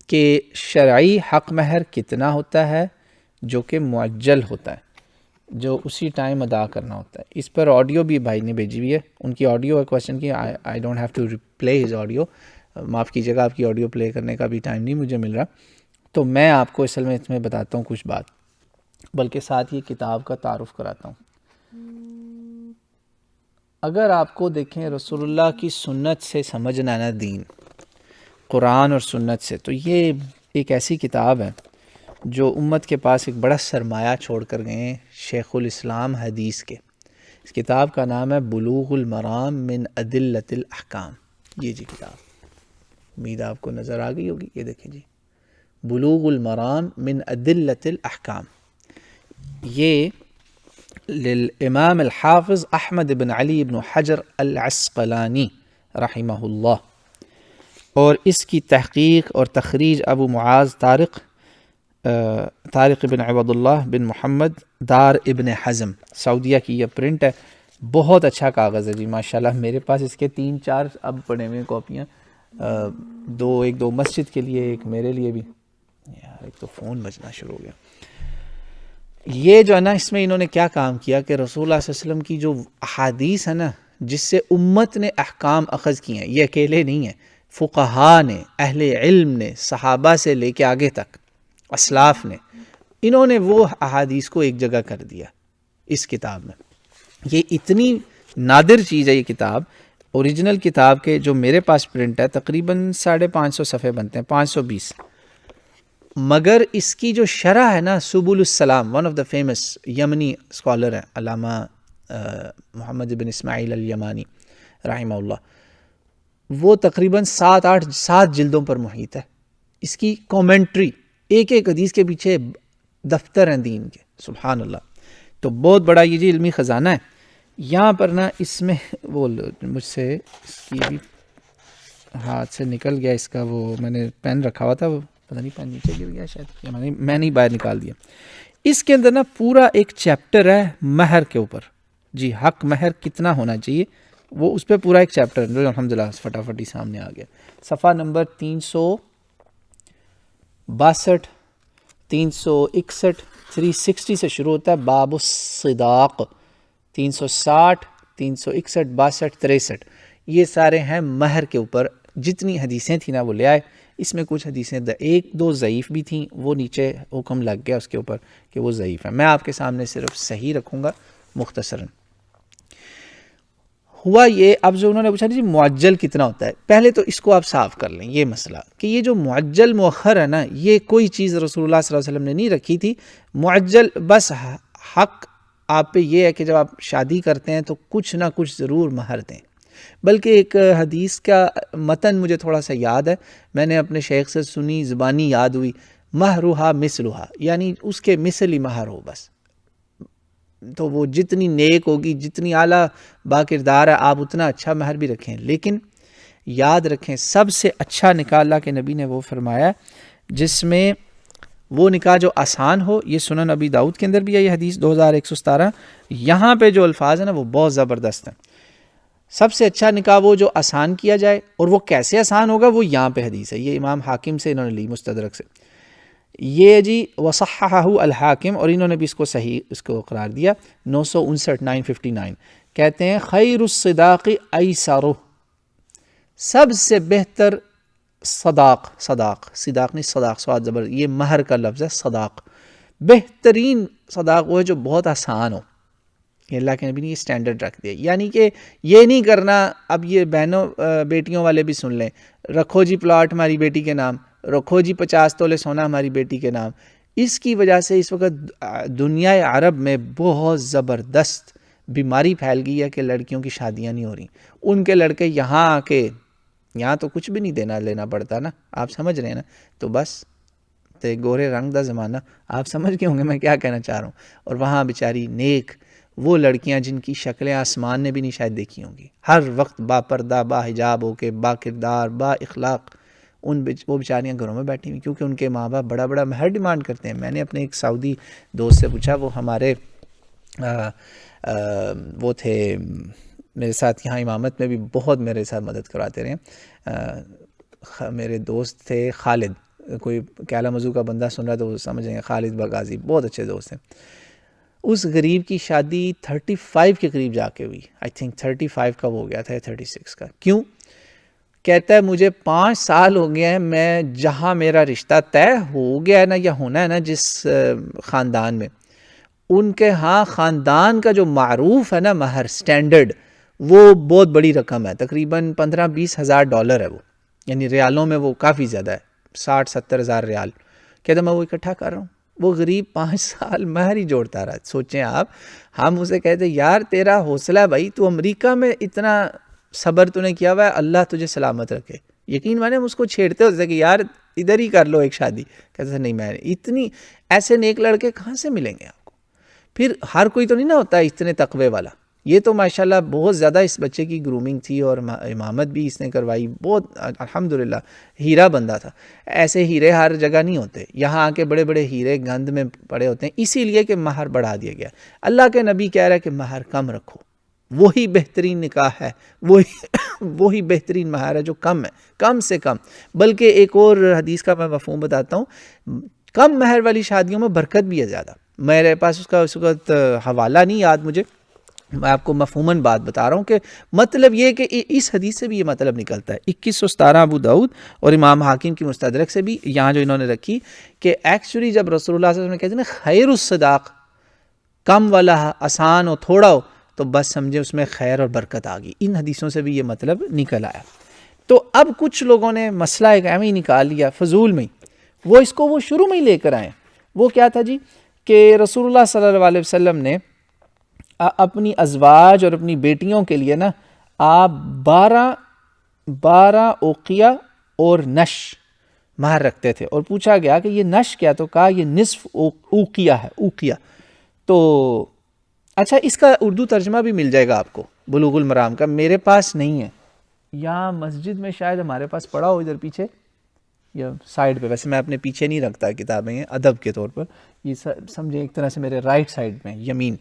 کہ شرعی حق مہر کتنا ہوتا ہے جو کہ معجل ہوتا ہے، جو اسی ٹائم ادا کرنا ہوتا ہے. اس پر آڈیو بھی بھائی نے بھیجی ہوئی ہے، ان کی آڈیو ہے کویشچن کی. I don't have to play his audio, معاف کیجیے گا، آپ کی آڈیو پلے کرنے کا بھی ٹائم نہیں مجھے مل رہا. تو میں آپ کو اصل میں اس میں بتاتا ہوں کچھ بات، بلکہ ساتھ ہی کتاب کا تعارف کراتا ہوں. اگر آپ کو دیکھیں رسول اللہ کی سنت سے سمجھنا نا دین، قرآن اور سنت سے، تو یہ ایک ایسی کتاب ہے جو امت کے پاس ایک بڑا سرمایہ چھوڑ کر گئے ہیں شیخ الاسلام حدیث کے. اس کتاب کا نام ہے بلوغ المرام من ادلۃ الاحکام. یہ جی کتاب، امید آپ کو نظر آ گئی ہوگی، یہ دیکھیں جی، بلوغ المرام من ادلۃ الاحکام. یہ للامام الحافظ احمد بن علی بن حجر العسقلانی رحمہ اللہ، اور اس کی تحقیق اور تخریج ابو معاذ طارق بن عبد اللہ بن محمد دار ابن حزم، سعودیہ کی یہ پرنٹ ہے. بہت اچھا کاغذ ہے جی ماشاءاللہ. میرے پاس اس کے 3-4 اب پڑے ہوئے کاپیاں، ایک دو مسجد کے لیے، ایک میرے لیے بھی. یار ایک تو فون بجنا شروع ہو گیا. یہ جو ہے نا، اس میں انہوں نے کیا کام کیا کہ رسول اللہ صلی اللہ علیہ وسلم کی جو احادیث ہے نا، جس سے امت نے احکام اخذ کیے ہیں، یہ اکیلے نہیں ہیں، فقہا نے، اہل علم نے، صحابہ سے لے کے آگے تک اسلاف نے، انہوں نے وہ احادیث کو ایک جگہ کر دیا اس کتاب میں. یہ اتنی نادر چیز ہے یہ کتاب. اوریجنل کتاب کے جو میرے پاس پرنٹ ہے تقریباً 550 صفحے بنتے ہیں، 520، مگر اس کی جو شرح ہے نا، سبل السلام، ون آف دا فیمس یمنی اسکالر ہے علامہ محمد بن اسماعیل الیمانی رحمہ اللہ، وہ تقریباً 7 جلدوں پر محیط ہے. اس کی کومنٹری، ایک ایک حدیث کے پیچھے دفتر ہیں دین کے، سبحان اللہ. تو بہت بڑا یہ جی علمی خزانہ ہے. یہاں پر نا اس میں وہ مجھ سے اس کی بھی ہاتھ سے نکل گیا، اس کا وہ میں نے پین رکھا ہوا تھا، وہ پتہ نہیں پین نیچے گر گیا شاید، یا میں نہیں باہر نکال دیا. اس کے اندر نا پورا ایک چیپٹر ہے مہر کے اوپر، جی حق مہر کتنا ہونا چاہیے، وہ اس پہ پورا ایک چیپٹر ہے جو الحمدللہ فٹافٹ ہی سامنے آ گیا. صفحہ نمبر 362، 361، 360 سے شروع ہوتا ہے. باب الصداق، 360، 361، 62، 63، یہ سارے ہیں مہر کے اوپر. جتنی حدیثیں تھیں نا وہ لے آئے. اس میں کچھ حدیثیں 1-2 ضعیف بھی تھیں، وہ نیچے حکم لگ گیا اس کے اوپر کہ وہ ضعیف ہے. میں آپ کے سامنے صرف صحیح رکھوں گا مختصراً. ہوا یہ، اب جو انہوں نے پوچھا جی معجل کتنا ہوتا ہے، پہلے تو اس کو آپ صاف کر لیں یہ مسئلہ کہ یہ جو معجل مؤخر ہے نا، یہ کوئی چیز رسول اللہ صلی اللہ علیہ وسلم نے نہیں رکھی تھی. معجل بس حق آپ پہ یہ ہے کہ جب آپ شادی کرتے ہیں تو کچھ نہ کچھ ضرور مہر دیں. بلکہ ایک حدیث کا متن مجھے تھوڑا سا یاد ہے، میں نے اپنے شیخ سے سنی، زبانی یاد ہوئی، مہرها مثلها، یعنی اس کے مثل ہی مہر ہو بس. تو وہ جتنی نیک ہوگی، جتنی اعلیٰ با کردار ہے، آپ اتنا اچھا مہر بھی رکھیں. لیکن یاد رکھیں سب سے اچھا نکاح اللہ کے نبی نے وہ فرمایا جس میں وہ نکاح جو آسان ہو. یہ سنن ابی داؤد کے اندر بھی ہے یہ حدیث 2117. یہاں پہ جو الفاظ ہیں نا وہ بہت زبردست ہیں. سب سے اچھا نکاح وہ جو آسان کیا جائے، اور وہ کیسے آسان ہوگا وہ یہاں پہ حدیث ہے، یہ امام حاکم سے انہوں نے لی مستدرک سے. یہ جی وصححہ الحاکم، اور انہوں نے بھی اس کو صحیح اس کو قرار دیا. 959، 959 کہتے ہیں خیر الصداق ایسرہ، سب سے بہتر صداق نہیں صداق سواد زبر، یہ مہر کا لفظ ہے. صداق بہترین صداق وہ ہے جو بہت آسان ہو. یہ اللہ کے نبی نے یہ سٹینڈرڈ رکھ دیا. یعنی کہ یہ نہیں کرنا، اب یہ بہنوں بیٹیوں والے بھی سن لیں، رکھو جی پلاٹ ہماری بیٹی کے نام، رکھو جی 50 تولے سونا ہماری بیٹی کے نام. اس کی وجہ سے اس وقت دنیا عرب میں بہت زبردست بیماری پھیل گئی ہے کہ لڑکیوں کی شادیاں نہیں ہو رہی. ان کے لڑکے یہاں آ کے، یہاں تو کچھ بھی نہیں لینا پڑتا نا، آپ سمجھ رہے ہیں نا، تو بس تے گورے رنگ دا زمانہ، آپ سمجھ گئے ہوں گے میں کیا کہنا چاہ رہا ہوں. اور وہاں بیچاری نیک وہ لڑکیاں جن کی شکلیں آسمان نے بھی نہیں شاید دیکھی ہوں گی، ہر وقت با پردہ با حجاب ہو کے، با کردار با اخلاق، وہ بیچاریاں گھروں میں بیٹھی ہوئی کیونکہ ان کے ماں باپ بڑا بڑا مہر ڈیمانڈ کرتے ہیں. میں نے اپنے ایک سعودی دوست سے پوچھا، وہ ہمارے وہ تھے میرے ساتھ یہاں امامت میں بھی بہت میرے ساتھ مدد کرواتے رہے، میرے دوست تھے خالد، کوئی کیلا مزو کا بندہ سن رہا تو وہ سمجھ جائیں گے، خالد بغازی، بہت اچھے دوست ہیں. اس غریب کی شادی 35 کے قریب جا کے ہوئی، آئی تھنک 35 کا ہو گیا تھا یا 36 کا. کیوں؟ کہتا ہے مجھے 5 سال ہو گئے ہیں، میں جہاں میرا رشتہ طے ہو گیا ہے نا یا ہونا ہے نا جس خاندان میں، ان کے ہاں خاندان کا جو معروف ہے نا مہر سٹینڈرڈ، وہ بہت بڑی رقم ہے، تقریباً $15,000-20,000 ہے وہ، یعنی ریالوں میں وہ کافی زیادہ ہے، 60-70 ہزار ریال. کہتا میں وہ اکٹھا کر رہا ہوں. وہ غریب 5 سال مہر ہی جوڑتا رہا. سوچیں آپ، ہم اسے کہتے یار تیرا حوصلہ ہے بھائی، تو امریکہ میں اتنا صبر تو نے کیا ہوا ہے، اللہ تجھے سلامت رکھے. یقین مانے ہم اس کو چھیڑتے ہوتے کہ یار ادھر ہی کر لو ایک شادی. کہتے نہیں، میں اتنی ایسے نیک لڑکے کہاں سے ملیں گے آپ کو؟ پھر ہر کوئی تو نہیں نہ ہوتا اتنے تقوی والا. یہ تو ماشاءاللہ بہت زیادہ اس بچے کی گرومنگ تھی اور امامت بھی اس نے کروائی، بہت الحمدللہ ہیرا بندہ تھا. ایسے ہیرے ہر جگہ نہیں ہوتے، یہاں آ کے بڑے بڑے ہیرے گند میں پڑے ہوتے ہیں، اسی لیے کہ مہر بڑھا دیا گیا. اللہ کے نبی کہہ رہا ہے کہ مہر کم رکھو، وہی بہترین نکاح ہے، وہی بہترین مہر ہے جو کم ہے، کم سے کم. بلکہ ایک اور حدیث کا میں مفہوم بتاتا ہوں، کم مہر والی شادیوں میں برکت بھی ہے زیادہ. میرے پاس اس کا اس وقت حوالہ نہیں یاد مجھے، میں آپ کو مفہوماً بات بتا رہا ہوں کہ مطلب یہ کہ اس حدیث سے بھی یہ مطلب نکلتا ہے. 2117 ابو داؤد اور امام حاکم کی مستدرک سے بھی یہاں جو انہوں نے رکھی کہ ایکچولی جب رسول اللہ صلی اللہ علیہ وسلم نے کہتے ہیں نا خیر الصداق، کم والا آسان ہو تھوڑا ہو تو بس سمجھے اس میں خیر اور برکت آ گئی. ان حدیثوں سے بھی یہ مطلب نکل آیا. تو اب کچھ لوگوں نے مسئلہ ایک اہم ہی نکال لیا فضول میں، وہ اس کو وہ شروع میں ہی لے کر آئے. وہ کیا تھا جی کہ رسول اللہ صلی اللہ علیہ وسلم نے اپنی ازواج اور اپنی بیٹیوں کے لیے نا آپ 12 اوقیہ اور نش مہر رکھتے تھے. اور پوچھا گیا کہ یہ نش کیا، تو کہا یہ نصف اوقیہ ہے، اوقیہ. تو اچھا اس کا اردو ترجمہ بھی مل جائے گا آپ کو بلوغ المرام کا، میرے پاس نہیں ہے، یہاں مسجد میں شاید ہمارے پاس پڑا ہو ادھر پیچھے یا سائڈ پہ. ویسے میں اپنے پیچھے نہیں رکھتا کتابیں ادب کے طور پر، یہ سمجھیں ایک طرح سے میرے رائٹ سائڈ میں یمین،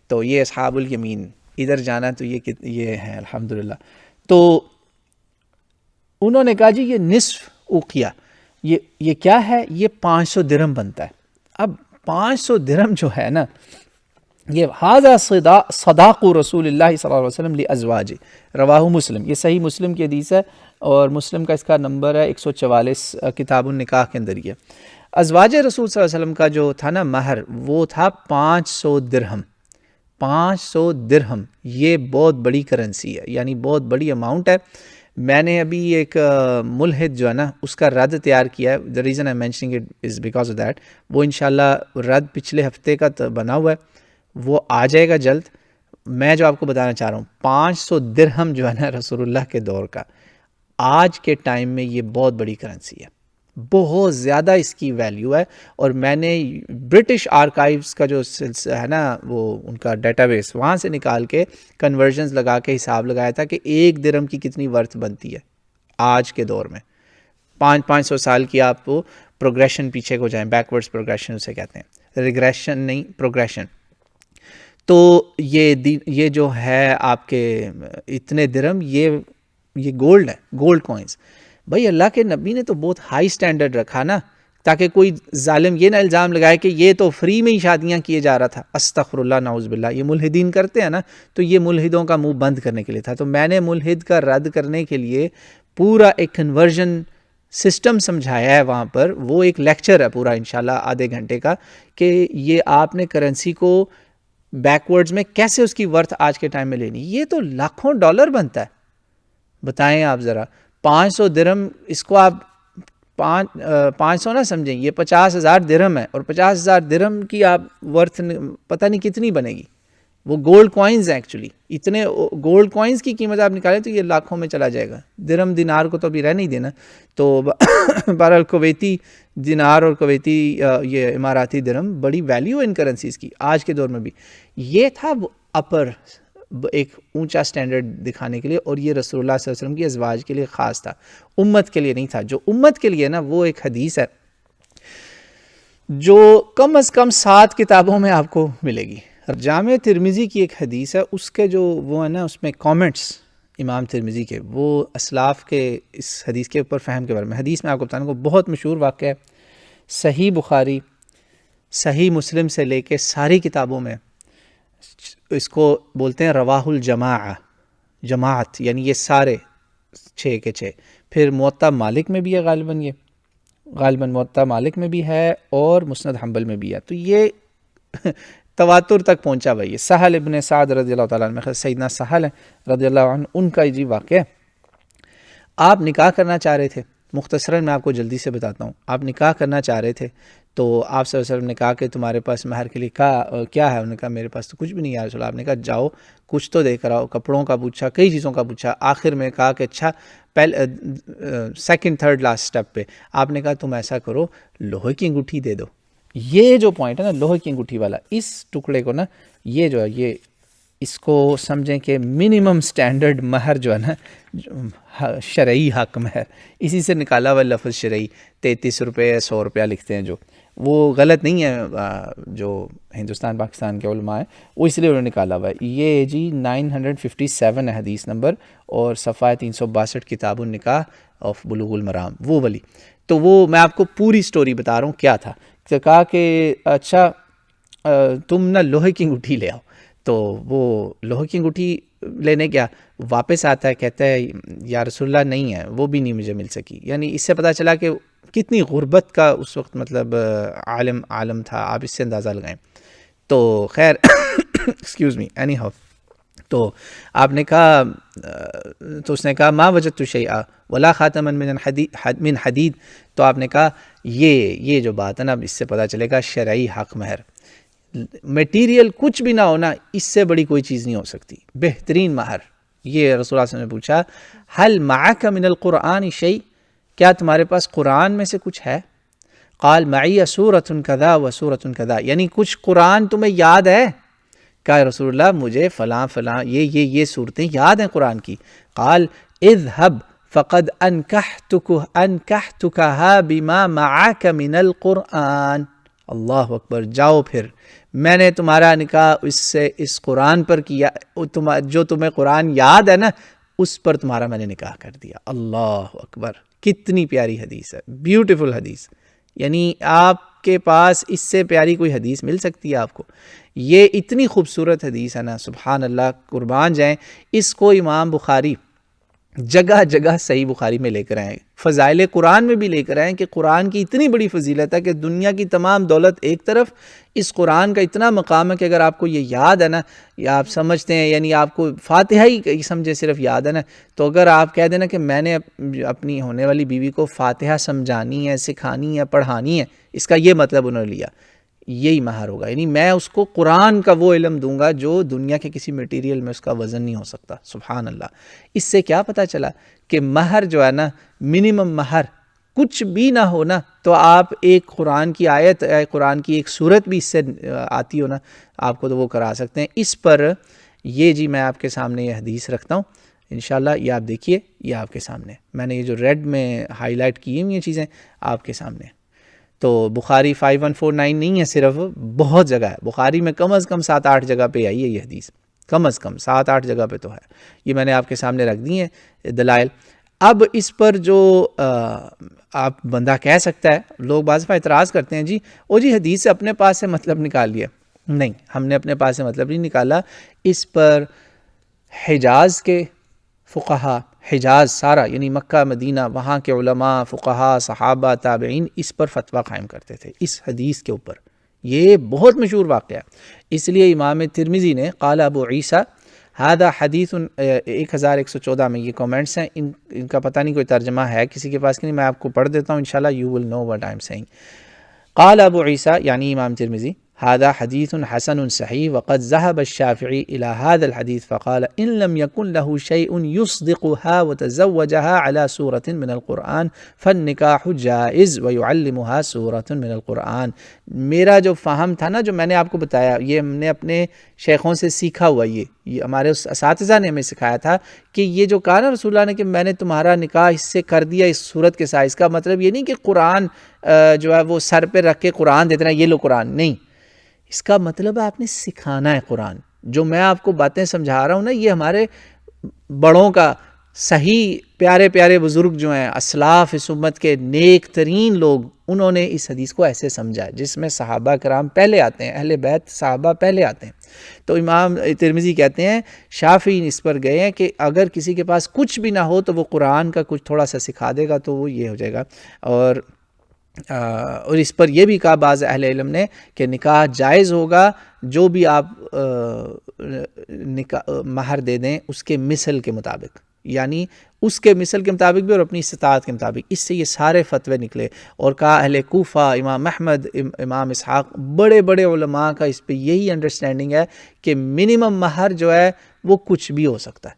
تو یہ اصحاب الیمین ادھر جانا تو یہ ہے الحمدللہ. تو انہوں نے کہا جی یہ نصف اوقیہ یہ کیا ہے، یہ 500 درہم بنتا ہے. اب 500 درہم جو ہے نا، یہ ھذا صداق رسول اللہ صلی اللہ علیہ وسلم لازواج، رواہ مسلم، یہ صحیح مسلم کی حدیث ہے اور مسلم کا اس کا نمبر ہے 144 کتاب النکاح کے اندر. یہ ازواج رسول صلی اللہ علیہ وسلم کا جو تھا نا مہر، وہ تھا 500 درہم. 500 درہم یہ بہت بڑی کرنسی ہے، یعنی بہت بڑی اماؤنٹ ہے. میں نے ابھی ایک ملحد جو ہے نا اس کا رد تیار کیا ہے، the reason I'm mentioning it is because of that. وہ انشاءاللہ رد پچھلے ہفتے کا بنا ہوا ہے، وہ آ جائے گا جلد. میں جو آپ کو بتانا چاہ رہا ہوں 500 درہم جو ہے نا رسول اللہ کے دور کا، آج کے ٹائم میں یہ بہت بڑی کرنسی ہے، بہت زیادہ اس کی ویلیو ہے. اور میں نے برٹش آرکائیوز کا جو سلسلہ ہے نا، وہ ان کا ڈیٹا بیس، وہاں سے نکال کے کنورژنز لگا کے حساب لگایا تھا کہ 1 درہم کی کتنی ورتھ بنتی ہے آج کے دور میں. 500 سال کی آپ کو پروگریشن پیچھے کو جائیں، بیکورڈز پروگریشن اسے کہتے ہیں، ریگریشن نہیں پروگریشن. تو یہ جو ہے آپ کے اتنے درہم، یہ گولڈ ہے، گولڈ کوئنز. بھائی اللہ کے نبی نے تو بہت ہائی سٹینڈرڈ رکھا نا، تاکہ کوئی ظالم یہ نہ الزام لگائے کہ یہ تو فری میں ہی شادیاں کیے جا رہا تھا. استغفر اللہ، نعوذ باللہ. یہ ملحدین کرتے ہیں نا، تو یہ ملحدوں کا منہ بند کرنے کے لیے تھا. تو میں نے ملحد کا رد کرنے کے لیے پورا ایک کنورژن سسٹم سمجھایا ہے وہاں پر. وہ ایک لیکچر ہے پورا انشاءاللہ آدھے گھنٹے کا، کہ یہ آپ نے کرنسی کو بیکورڈز میں کیسے اس کی ورتھ آج کے ٹائم میں لینی. یہ تو لاکھوں ڈالر بنتا ہے. بتائیں آپ ذرا 500 درہم، اس کو آپ 500 نہ سمجھیں، یہ 50,000 درہم ہے، اور 50,000 درہم کی آپ ورتھ پتہ نہیں کتنی بنے گی. وہ گولڈ کوائنز ہیں ایکچولی. اتنے گولڈ کوائنز کی قیمت آپ نکالیں تو یہ لاکھوں میں چلا جائے گا. درہم دینار کو تو ابھی رہ نہیں دینا. تو بہرحال کویتی دینار اور کویتی یہ اماراتی درہم بڑی ویلیو ان کرنسیز کی آج کے دور میں بھی. یہ تھا اپر ایک اونچا سٹینڈرڈ دکھانے کے لیے، اور یہ رسول اللہ صلی اللہ علیہ وسلم کی ازواج کے لیے خاص تھا، امت کے لیے نہیں تھا. جو امت کے لیے نا، وہ ایک حدیث ہے جو کم از کم 7 کتابوں میں آپ کو ملے گی. جامع ترمذی کی ایک حدیث ہے، اس کے جو وہ ہے نا، اس میں کامنٹس امام ترمذی کے، وہ اسلاف کے اس حدیث کے اوپر فہم کے بارے میں حدیث میں آپ کو بتانے کو بہت مشہور واقعہ ہے، صحیح بخاری صحیح مسلم سے لے کے ساری کتابوں میں اس کو بولتے ہیں رواہ الجماع، جماعت، یعنی یہ سارے 6 کے 6۔ پھر موطا مالک میں بھی ہے غالباً موطا مالک میں بھی ہے اور مسند حنبل میں بھی ہے، تو یہ تواتر تک پہنچا بھائی۔ سہل ابن سعد رضی اللہ تعالیٰ عنہ، سیدنا سہل رضی اللہ عنہ، ان کا جی واقعہ، آپ نکاح کرنا چاہ رہے تھے، مختصراً میں آپ کو جلدی سے بتاتا ہوں، آپ نکاح کرنا چاہ رہے تھے تو آپ صلی اللہ علیہ وسلم نے کہا کہ تمہارے پاس مہر کے لیے کیا ہے؟ انہوں نے کہا میرے پاس تو کچھ بھی نہیں ہے یا رسول اللہ۔ آپ نے کہا جاؤ کچھ تو دے کر آؤ، کپڑوں کا پوچھا، کئی چیزوں کا پوچھا، آخر میں کہا کہ اچھا سیکنڈ تھرڈ لاسٹ سٹیپ پہ آپ نے کہا تم ایسا کرو لوہے کی انگوٹھی دے دو۔ یہ جو پوائنٹ ہے نا لوہے کی انگوٹھی والا، اس ٹکڑے کو نا یہ جو ہے یہ اس کو سمجھیں کہ منیمم سٹینڈرڈ مہر جو ہے نا شرعی حق مہر، اسی سے نکالا ہوا لفظ شرعی، 33 روپے 100 روپیہ لکھتے ہیں جو، وہ غلط نہیں ہے، جو ہندوستان پاکستان کے علماء ہیں وہ اس لیے انہوں نے نکالا ہوا ہے۔ یہ جی 957 ہے حدیث نمبر، اور صفحہ 362 کتاب النکاح آف بلوغ المرام، وہ والی۔ تو وہ میں آپ کو پوری سٹوری بتا رہا ہوں کیا تھا، کہ کہا کہ اچھا تم نا لوہے کی انگوٹھی لے آؤ، تو وہ لوہے کی انگوٹھی لینے گیا، واپس آتا ہے کہتا ہے یا رسول اللہ نہیں ہے، وہ بھی نہیں مجھے مل سکی۔ یعنی اس سے پتہ چلا کہ کتنی غربت کا اس وقت مطلب عالم تھا، آپ اس سے اندازہ لگائیں۔ تو خیر ایکسکیوز می، اینی ہاؤ، تو آپ نے کہا تو اس نے کہا ما وجدت شیئا ولا خاتما من حدید، تو آپ نے کہا یہ جو بات ہے نا، اس سے پتہ چلے گا شرعی حق مہر، میٹیریل کچھ بھی نہ ہونا، اس سے بڑی کوئی چیز نہیں ہو سکتی، بہترین مہر۔ یہ رسول اللہ صلی اللہ علیہ وسلم نے پوچھا حل معک من القرآن شیء، کیا تمہارے پاس قرآن میں سے کچھ ہے؟ قال معی سورۃ کذا و سورۃ کذا، یعنی کچھ قرآن تمہیں یاد ہے؟ کہا رسول اللہ مجھے فلاں فلاں یہ صورتیں یاد ہیں قرآن کی۔ قال اذهب فقد انکحتکها بما معک من القرآن، اللہ اکبر، جاؤ پھر میں نے تمہارا نکاح اس قرآن پر کیا، جو تمہیں قرآن یاد ہے نا اس پر تمہارا میں نے نکاح کر دیا۔ اللہ اکبر، کتنی پیاری حدیث ہے، بیوٹیفل حدیث، یعنی آپ کے پاس اس سے پیاری کوئی حدیث مل سکتی ہے آپ کو؟ یہ اتنی خوبصورت حدیث ہے نا، سبحان اللہ، قربان جائیں۔ اس کو امام بخاری جگہ جگہ صحیح بخاری میں لے کر آئیں، فضائل قرآن میں بھی لے کر آئیں کہ قرآن کی اتنی بڑی فضیلت ہے کہ دنیا کی تمام دولت ایک طرف، اس قرآن کا اتنا مقام ہے کہ اگر آپ کو یہ یاد ہے نا، یا آپ سمجھتے ہیں، یعنی آپ کو فاتحہ ہی سمجھے صرف یاد ہے نا، تو اگر آپ کہہ دینا کہ میں نے اپنی ہونے والی بیوی کو فاتحہ سمجھانی ہے، سکھانی ہے، پڑھانی ہے، اس کا یہ مطلب انہوں نے لیا، یہی مہر ہوگا، یعنی میں اس کو قرآن کا وہ علم دوں گا جو دنیا کے کسی میٹیریل میں اس کا وزن نہیں ہو سکتا۔ سبحان اللہ۔ اس سے کیا پتہ چلا کہ مہر جو ہے نا، منیمم مہر کچھ بھی نہ ہونا تو آپ ایک قرآن کی آیت، قرآن کی ایک سورت بھی اس سے آتی ہو نا آپ کو، تو وہ کرا سکتے ہیں۔ اس پر یہ جی میں آپ کے سامنے یہ حدیث رکھتا ہوں انشاءاللہ، یہ آپ دیکھیے، یہ آپ کے سامنے میں نے یہ جو ریڈ میں ہائی لائٹ کی ہوئی ہیں چیزیں آپ کے سامنے۔ تو بخاری 5149 نہیں ہے صرف، بہت جگہ ہے بخاری میں، کم از کم 7-8 جگہ پہ آئی ہے یہ حدیث، کم از کم 7-8 جگہ پہ تو ہے، یہ میں نے آپ کے سامنے رکھ دی ہیں دلائل۔ اب اس پر جو آپ بندہ کہہ سکتا ہے، لوگ بعض دفعہ اعتراض کرتے ہیں جی حدیث سے اپنے پاس سے مطلب نکال لیا، نہیں، ہم نے اپنے پاس سے مطلب نہیں نکالا، اس پر حجاز کے فقہا، حجاز سارا یعنی مکہ مدینہ، وہاں کے علماء، فقہا، صحابہ، تابعین اس پر فتویٰ قائم کرتے تھے، اس حدیث کے اوپر۔ یہ بہت مشہور واقعہ ہے، اس لیے امام ترمذی نے قال ابو عیسیٰ ھذا حدیث 1114 میں یہ کامنٹس ہیں، ان کا پتہ نہیں کوئی ترجمہ ہے کسی کے پاس کہ نہیں، میں آپ کو پڑھ دیتا ہوں انشاءاللہ، you will know what I'm saying۔ قال ابو عیسیٰ یعنی امام ترمذی هذا حديث حسن صحيح وقد ذهب الشافعي إلى هذا الحديث فقال إن لم يكن له شيء يصدقها وتزوجها على سورة من القرآن فالنكاح جائز ويعلمها سورة من القرآن۔ میرا جو فہم تھا نا، جو میں نے آپ کو بتایا، یہ ہم نے اپنے شیخوں سے سیکھا ہوا، یہ ہمارے اس اساتذہ نے ہمیں سکھایا تھا کہ یہ جو کہا نا رسول اللہ نے کہ میں نے تمہارا نکاح اس سے کر دیا، اس صورت کے ساتھ، اس کا مطلب یہ نہیں کہ قرآن جو ہے وہ سر پہ رکھ کے قرآن دیتے ہیں، یہ لو قرآن، نہیں، اس کا مطلب ہے آپ نے سکھانا ہے قرآن۔ جو میں آپ کو باتیں سمجھا رہا ہوں نا، یہ ہمارے بڑوں کا صحیح پیارے پیارے بزرگ جو ہیں اسلاف اس امت کے نیک ترین لوگ، انہوں نے اس حدیث کو ایسے سمجھا ہے، جس میں صحابہ کرام پہلے آتے ہیں، اہل بیت صحابہ پہلے آتے ہیں۔ تو امام ترمذی کہتے ہیں شافعی اس پر گئے ہیں کہ اگر کسی کے پاس کچھ بھی نہ ہو تو وہ قرآن کا کچھ تھوڑا سا سکھا دے گا تو وہ یہ ہو جائے گا۔ اور اس پر یہ بھی کہا بعض اہل علم نے کہ نکاح جائز ہوگا جو بھی آپ مہر دے دیں اس کے مثل کے مطابق، یعنی اس کے مثل کے مطابق بھی اور اپنی استطاعت کے مطابق۔ اس سے یہ سارے فتوے نکلے، اور کہا اہل کوفہ، امام احمد، امام اسحاق، بڑے بڑے علماء کا اس پہ یہی انڈرسٹینڈنگ ہے کہ منیمم مہر جو ہے وہ کچھ بھی ہو سکتا ہے،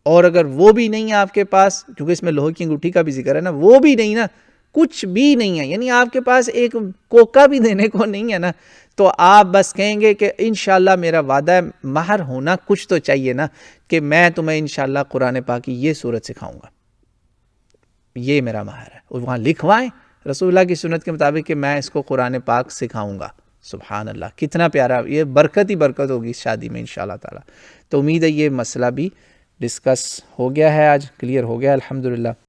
اور اگر وہ بھی نہیں ہے آپ کے پاس، کیونکہ اس میں لوہے کی انگوٹھی کا بھی ذکر ہے نا، وہ بھی نہیں نا، کچھ بھی نہیں ہے، یعنی آپ کے پاس ایک کوکا بھی دینے کو نہیں ہے نا، تو آپ بس کہیں گے کہ انشاءاللہ میرا وعدہ ہے، مہر ہونا کچھ تو چاہیے نا، کہ میں تمہیں انشاءاللہ قرآن پاک کی یہ سورت سکھاؤں گا، یہ میرا مہر ہے، اور وہاں لکھوائیں رسول اللہ کی سنت کے مطابق کہ میں اس کو قرآن پاک سکھاؤں گا۔ سبحان اللہ، کتنا پیارا، یہ برکت ہی برکت ہوگی اس شادی میں انشاءاللہ تعالی۔ تو امید ہے یہ مسئلہ بھی ڈسکس ہو گیا ہے، آج کلیئر ہو گیا الحمدللہ۔